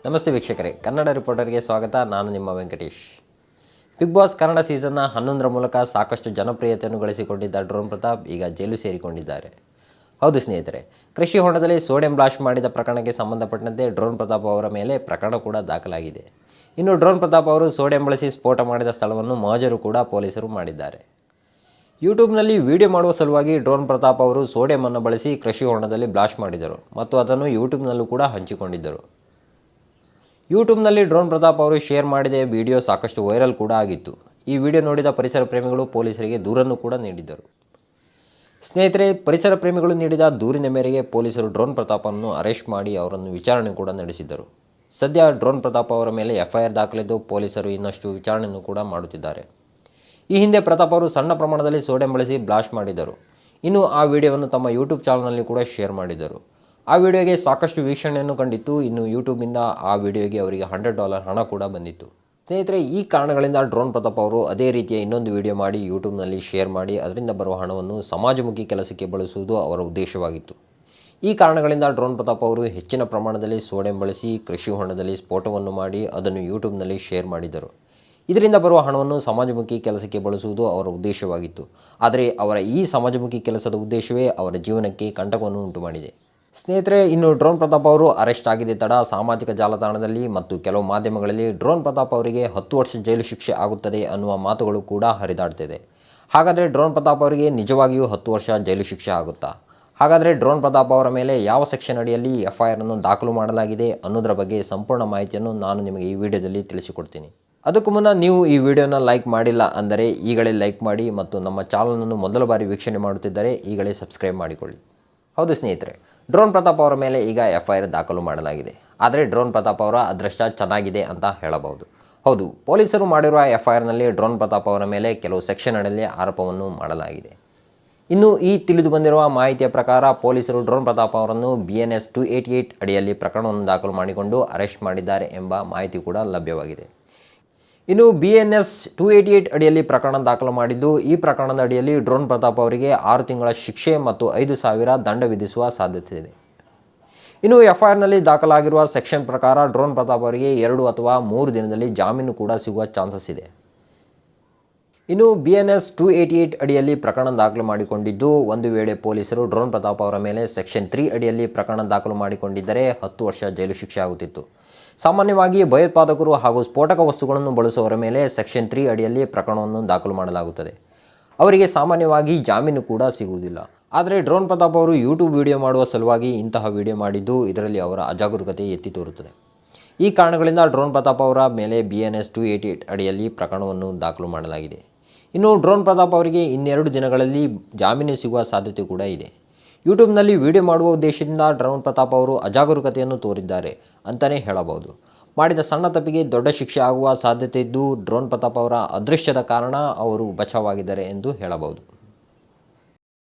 ನಮಸ್ತೆ ವೀಕ್ಷಕರೇ, ಕನ್ನಡ ರಿಪೋರ್ಟರ್ಗೆ ಸ್ವಾಗತ. ನಾನು ನಿಮ್ಮ ವೆಂಕಟೇಶ್. ಬಿಗ್ ಬಾಸ್ ಕನ್ನಡ ಸೀಸನ್ನ 11ರ ಮೂಲಕ ಸಾಕಷ್ಟು ಜನಪ್ರಿಯತೆಯನ್ನು ಗಳಿಸಿಕೊಂಡಿದ್ದ ಡ್ರೋನ್ ಪ್ರತಾಪ್ ಈಗ ಜೈಲು ಸೇರಿಕೊಂಡಿದ್ದಾರೆ. ಹೌದು ಸ್ನೇಹಿತರೆ, ಕೃಷಿ ಹೊಂಡದಲ್ಲಿ ಸೋಡಿಯಂ ಬ್ಲಾಸ್ಟ್ ಮಾಡಿದ ಪ್ರಕರಣಕ್ಕೆ ಸಂಬಂಧಪಟ್ಟಂತೆ ಡ್ರೋನ್ ಪ್ರತಾಪ್ ಅವರ ಮೇಲೆ ಪ್ರಕರಣ ಕೂಡ ದಾಖಲಾಗಿದೆ. ಇನ್ನು ಡ್ರೋನ್ ಪ್ರತಾಪ್ ಅವರು ಸೋಡಿಯಂ ಬಳಸಿ ಸ್ಫೋಟ ಮಾಡಿದ ಸ್ಥಳವನ್ನು ಮಹಜರು ಕೂಡ ಪೊಲೀಸರು ಮಾಡಿದ್ದಾರೆ. ಯೂಟ್ಯೂಬ್ನಲ್ಲಿ ವಿಡಿಯೋ ಮಾಡುವ ಸಲುವಾಗಿ ಡ್ರೋನ್ ಪ್ರತಾಪ್ ಅವರು ಸೋಡಿಯಂ ಅನ್ನು ಬಳಸಿ ಕೃಷಿ ಹೊಂಡದಲ್ಲಿ ಬ್ಲಾಸ್ಟ್ ಮಾಡಿದರು ಮತ್ತು ಅದನ್ನು ಯೂಟ್ಯೂಬ್ನಲ್ಲೂ ಕೂಡ ಹಂಚಿಕೊಂಡಿದ್ದರು. ಯೂಟ್ಯೂಬ್ನಲ್ಲಿ ಡ್ರೋನ್ ಪ್ರತಾಪ್ ಅವರು ಶೇರ್ ಮಾಡಿದ ವಿಡಿಯೋ ಸಾಕಷ್ಟು ವೈರಲ್ ಕೂಡ ಆಗಿತ್ತು. ಈ ವಿಡಿಯೋ ನೋಡಿದ ಪರಿಸರ ಪ್ರೇಮಿಗಳು ಪೊಲೀಸರಿಗೆ ದೂರನ್ನು ಕೂಡ ನೀಡಿದ್ದರು. ಸ್ನೇಹಿತರೆ, ಪರಿಸರ ಪ್ರೇಮಿಗಳು ನೀಡಿದ ದೂರಿನ ಮೇರೆಗೆ ಪೊಲೀಸರು ಡ್ರೋನ್ ಪ್ರತಾಪನ್ನು ಅರೆಸ್ಟ್ ಮಾಡಿ ಅವರನ್ನು ವಿಚಾರಣೆ ಕೂಡ ನಡೆಸಿದ್ದರು. ಸದ್ಯ ಡ್ರೋನ್ ಪ್ರತಾಪ್ ಅವರ ಮೇಲೆ FIR ದಾಖಲಿದ್ದು ಪೊಲೀಸರು ಇನ್ನಷ್ಟು ವಿಚಾರಣೆಯನ್ನು ಕೂಡ ಮಾಡುತ್ತಿದ್ದಾರೆ. ಈ ಹಿಂದೆ ಪ್ರತಾಪ್ ಅವರು ಸಣ್ಣ ಪ್ರಮಾಣದಲ್ಲಿ ಸೋಡಿಯಂ ಬಳಸಿ ಬ್ಲಾಸ್ಟ್ ಮಾಡಿದ್ದರು. ಇನ್ನು ಆ ವಿಡಿಯೋವನ್ನು ತಮ್ಮ ಯೂಟ್ಯೂಬ್ ಚಾನಲ್ನಲ್ಲಿ ಕೂಡ ಶೇರ್ ಮಾಡಿದ್ದರು. ಆ ವಿಡಿಯೋಗೆ ಸಾಕಷ್ಟು ವೀಕ್ಷಣೆಯನ್ನು ಕಂಡಿತ್ತು. ಇನ್ನು ಯೂಟ್ಯೂಬಿಂದ ಆ ವಿಡಿಯೋಗೆ ಅವರಿಗೆ $100 ಹಣ ಕೂಡ ಬಂದಿತ್ತು. ಸ್ನೇಹಿತರೆ, ಈ ಕಾರಣಗಳಿಂದ ಡ್ರೋನ್ ಪ್ರತಾಪ್ ಅವರು ಅದೇ ರೀತಿಯ ಇನ್ನೊಂದು ವಿಡಿಯೋ ಮಾಡಿ ಯೂಟ್ಯೂಬ್ನಲ್ಲಿ ಶೇರ್ ಮಾಡಿ ಅದರಿಂದ ಬರುವ ಹಣವನ್ನು ಸಮಾಜಮುಖಿ ಕೆಲಸಕ್ಕೆ ಬಳಸುವುದು ಅವರ ಉದ್ದೇಶವಾಗಿತ್ತು. ಈ ಕಾರಣಗಳಿಂದ ಡ್ರೋನ್ ಪ್ರತಾಪ್ ಅವರು ಹೆಚ್ಚಿನ ಪ್ರಮಾಣದಲ್ಲಿ ಸೋಡಿಯಂ ಬಳಸಿ ಕೃಷಿ ಹೊಂಡದಲ್ಲಿ ಸ್ಫೋಟವನ್ನು ಮಾಡಿ ಅದನ್ನು ಯೂಟ್ಯೂಬ್ನಲ್ಲಿ ಶೇರ್ ಮಾಡಿದರು. ಇದರಿಂದ ಬರುವ ಹಣವನ್ನು ಸಮಾಜಮುಖಿ ಕೆಲಸಕ್ಕೆ ಬಳಸುವುದು ಅವರ ಉದ್ದೇಶವಾಗಿತ್ತು. ಆದರೆ ಅವರ ಈ ಸಮಾಜಮುಖಿ ಕೆಲಸದ ಉದ್ದೇಶವೇ ಅವರ ಜೀವನಕ್ಕೆ ಕಂಟಕವನ್ನು ಉಂಟು ಮಾಡಿದೆ. ಸ್ನೇಹಿತರೆ, ಇನ್ನು ಡ್ರೋನ್ ಪ್ರತಾಪ್ ಅವರು ಅರೆಸ್ಟ್ ಆಗಿದ್ದ ತಡ ಸಾಮಾಜಿಕ ಜಾಲತಾಣದಲ್ಲಿ ಮತ್ತು ಕೆಲವು ಮಾಧ್ಯಮಗಳಲ್ಲಿ ಡ್ರೋನ್ ಪ್ರತಾಪ್ ಅವರಿಗೆ 10 ವರ್ಷ ಜೈಲು ಶಿಕ್ಷೆ ಆಗುತ್ತದೆ ಅನ್ನುವ ಮಾತುಗಳು ಕೂಡ ಹರಿದಾಡ್ತಿದೆ. ಹಾಗಾದರೆ ಡ್ರೋನ್ ಪ್ರತಾಪ್ ಅವರಿಗೆ ನಿಜವಾಗಿಯೂ 10 ವರ್ಷ ಜೈಲು ಶಿಕ್ಷೆ ಆಗುತ್ತಾ? ಹಾಗಾದರೆ ಡ್ರೋನ್ ಪ್ರತಾಪ್ ಅವರ ಮೇಲೆ ಯಾವ ಸೆಕ್ಷನ್ ಅಡಿಯಲ್ಲಿ FIR ಅನ್ನು ದಾಖಲು ಮಾಡಲಾಗಿದೆ ಅನ್ನೋದರ ಬಗ್ಗೆ ಸಂಪೂರ್ಣ ಮಾಹಿತಿಯನ್ನು ನಾನು ನಿಮಗೆ ಈ ವಿಡಿಯೋದಲ್ಲಿ ತಿಳಿಸಿಕೊಡ್ತೀನಿ. ಅದಕ್ಕೂ ಮುನ್ನ ನೀವು ಈ ವಿಡಿಯೋನ ಲೈಕ್ ಮಾಡಿಲ್ಲ ಅಂದರೆ ಈಗಲೇ ಲೈಕ್ ಮಾಡಿ ಮತ್ತು ನಮ್ಮ ಚಾನಲನ್ನು ಮೊದಲ ಬಾರಿ ವೀಕ್ಷಣೆ ಮಾಡುತ್ತಿದ್ದರೆ ಈಗಲೇ ಸಬ್ಸ್ಕ್ರೈಬ್ ಮಾಡಿಕೊಳ್ಳಿ. ಹೌದು ಸ್ನೇಹಿತರೆ, ಡ್ರೋನ್ ಪ್ರತಾಪ್ ಅವರ ಮೇಲೆ ಈಗ FIR ದಾಖಲು ಮಾಡಲಾಗಿದೆ. ಆದರೆ ಡ್ರೋನ್ ಪ್ರತಾಪ್ ಅವರ ಅದೃಷ್ಟ ಚೆನ್ನಾಗಿದೆ ಅಂತ ಹೇಳಬಹುದು. ಹೌದು, ಪೊಲೀಸರು ಮಾಡಿರುವ FIRನಲ್ಲಿ ಡ್ರೋನ್ ಪ್ರತಾಪ್ ಅವರ ಮೇಲೆ ಕೆಲವು ಸೆಕ್ಷನ್ ಅಡಿಯಲ್ಲಿ ಆರೋಪವನ್ನು ಮಾಡಲಾಗಿದೆ. ಇನ್ನು ಈ ತಿಳಿದು ಬಂದಿರುವ ಮಾಹಿತಿಯ ಪ್ರಕಾರ ಪೊಲೀಸರು ಡ್ರೋನ್ ಪ್ರತಾಪ್ ಅವರನ್ನು BNS 288 ಅಡಿಯಲ್ಲಿ ಪ್ರಕರಣವನ್ನು ದಾಖಲು ಮಾಡಿಕೊಂಡು ಅರೆಸ್ಟ್ ಮಾಡಿದ್ದಾರೆ ಎಂಬ ಮಾಹಿತಿ ಕೂಡ ಲಭ್ಯವಾಗಿದೆ. ಇನ್ನು BNS 288 ಅಡಿಯಲ್ಲಿ ಪ್ರಕರಣ ದಾಖಲು ಮಾಡಿದ್ದು, ಈ ಪ್ರಕರಣದ ಅಡಿಯಲ್ಲಿ ಡ್ರೋನ್ ಪ್ರತಾಪ್ ಅವರಿಗೆ 6 ತಿಂಗಳ ಶಿಕ್ಷೆ ಮತ್ತು 5,000 ದಂಡ ವಿಧಿಸುವ ಸಾಧ್ಯತೆ ಇದೆ. ಇನ್ನು FIRನಲ್ಲಿ ದಾಖಲಾಗಿರುವ ಸೆಕ್ಷನ್ ಪ್ರಕಾರ ಡ್ರೋನ್ ಪ್ರತಾಪ್ ಅವರಿಗೆ 2 ಅಥವಾ 3 ದಿನದಲ್ಲಿ ಜಾಮೀನು ಕೂಡ ಸಿಗುವ ಚಾನ್ಸಸ್ ಇದೆ. ಇನ್ನು BNS 288 ಅಡಿಯಲ್ಲಿ ಪ್ರಕರಣ ದಾಖಲು ಮಾಡಿಕೊಂಡಿದ್ದು, ಒಂದು ವೇಳೆ ಪೊಲೀಸರು ಡ್ರೋನ್ ಪ್ರತಾಪ್ ಅವರ ಮೇಲೆ ಸೆಕ್ಷನ್ 3 ಅಡಿಯಲ್ಲಿ ಪ್ರಕರಣ ದಾಖಲು ಮಾಡಿಕೊಂಡಿದ್ದರೆ 10 ವರ್ಷ ಜೈಲು ಶಿಕ್ಷೆ ಆಗುತ್ತಿತ್ತು. ಸಾಮಾನ್ಯವಾಗಿ ಭಯೋತ್ಪಾದಕರು ಹಾಗೂ ಸ್ಫೋಟಕ ವಸ್ತುಗಳನ್ನು ಬಳಸುವವರ ಮೇಲೆ ಸೆಕ್ಷನ್ 3 ಅಡಿಯಲ್ಲಿ ಪ್ರಕರಣವನ್ನು ದಾಖಲು ಮಾಡಲಾಗುತ್ತದೆ. ಅವರಿಗೆ ಸಾಮಾನ್ಯವಾಗಿ ಜಾಮೀನು ಕೂಡ ಸಿಗುವುದಿಲ್ಲ. ಆದರೆ ಡ್ರೋನ್ ಪ್ರತಾಪ್ ಅವರು ಯೂಟ್ಯೂಬ್ ವಿಡಿಯೋ ಮಾಡುವ ಸಲುವಾಗಿ ಇಂತಹ ವಿಡಿಯೋ ಮಾಡಿದ್ದು ಇದರಲ್ಲಿ ಅವರ ಅಜಾಗರೂಕತೆ ಎತ್ತಿ ತೋರುತ್ತದೆ. ಈ ಕಾರಣಗಳಿಂದ ಡ್ರೋನ್ ಪ್ರತಾಪ್ ಅವರ ಮೇಲೆ BNS 288 ಅಡಿಯಲ್ಲಿ ಪ್ರಕರಣವನ್ನು ದಾಖಲು ಮಾಡಲಾಗಿದೆ. ಇನ್ನು ಡ್ರೋನ್ ಪ್ರತಾಪ್ ಅವರಿಗೆ ಇನ್ನೆರಡು ದಿನಗಳಲ್ಲಿ ಜಾಮೀನು ಸಿಗುವ ಸಾಧ್ಯತೆ ಕೂಡ ಇದೆ. ಯೂಟ್ಯೂಬ್ನಲ್ಲಿ ವಿಡಿಯೋ ಮಾಡುವ ಉದ್ದೇಶದಿಂದ ಡ್ರೋನ್ ಪ್ರತಾಪ್ ಅವರು ಅಜಾಗರೂಕತೆಯನ್ನು ತೋರಿದ್ದಾರೆ ಅಂತಲೇ ಹೇಳಬಹುದು. ಮಾಡಿದ ಸಣ್ಣ ತಪ್ಪಿಗೆ ದೊಡ್ಡ ಶಿಕ್ಷೆ ಆಗುವ ಸಾಧ್ಯತೆ ಇದ್ದು ಡ್ರೋನ್ ಪ್ರತಾಪ್ ಅವರ ಅದೃಷ್ಟದ ಕಾರಣ ಅವರು ಬಚಾವಾಗಿದ್ದಾರೆ ಎಂದು ಹೇಳಬಹುದು.